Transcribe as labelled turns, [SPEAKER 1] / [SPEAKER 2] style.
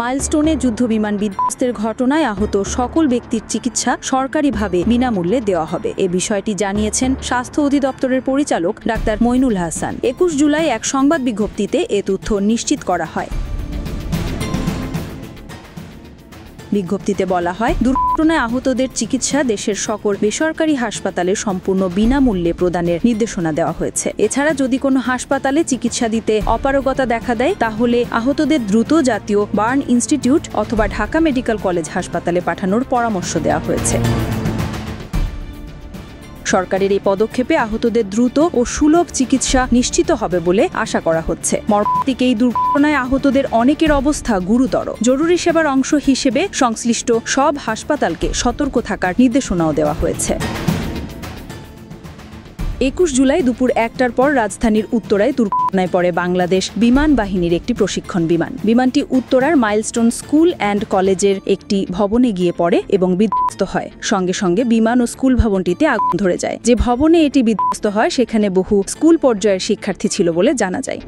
[SPEAKER 1] মাইলস্টোনে যুদ্ধবিমান বিধ্বস্তের ঘটনায় আহত সকল ব্যক্তির চিকিৎসা সরকারিভাবে বিনামূল্যে দেওয়া হবে। এ বিষয়টি জানিয়েছেন স্বাস্থ্য অধিদপ্তরের পরিচালক ডাক্তার মইনুল হাসান। ২১ জুলাই এক সংবাদ বিজ্ঞপ্তিতে এ তথ্য নিশ্চিত করা হয়। বিজ্ঞপ্তিতে বলা হয়, দুর্ঘটনায় আহতদের চিকিৎসা দেশের সকল বেসরকারি হাসপাতালে সম্পূর্ণ বিনামূল্যে প্রদানের নির্দেশনা দেওয়া হয়েছে। এছাড়া যদি কোনো হাসপাতালে চিকিৎসা দিতে অপারগতা দেখা দেয়, তাহলে আহতদের দ্রুত জাতীয় বার্ন ইনস্টিটিউট অথবা ঢাকা মেডিকেল কলেজ হাসপাতালে পাঠানোর পরামর্শ দেওয়া হয়েছে। সরকারের এই পদক্ষেপে আহতদের দ্রুত ও সুলভ চিকিৎসা নিশ্চিত হবে বলে আশা করা হচ্ছে। মর্মান্তিক এই দুর্ঘটনায় আহতদের অনেকের অবস্থা গুরুতর। জরুরি সেবার অংশ হিসেবে সংশ্লিষ্ট সব হাসপাতালকে সতর্ক থাকার নির্দেশনাও দেওয়া হয়েছে। ২১ জুলাই দুপুর ১টার পর রাজধানীর উত্তরায় দুর্ঘটনায় পড়ে বাংলাদেশ বিমান বাহিনীর একটি প্রশিক্ষণ বিমান। বিমানটি উত্তরার মাইলস্টোন স্কুল অ্যান্ড কলেজের একটি ভবনে গিয়ে পড়ে এবং বিধ্বস্ত হয়। সঙ্গে সঙ্গে বিমান ও স্কুল ভবনটিতে আগুন ধরে যায়। যে ভবনে এটি বিধ্বস্ত হয় সেখানে বহু স্কুল পর্যায়ের শিক্ষার্থী ছিল বলে জানা যায়।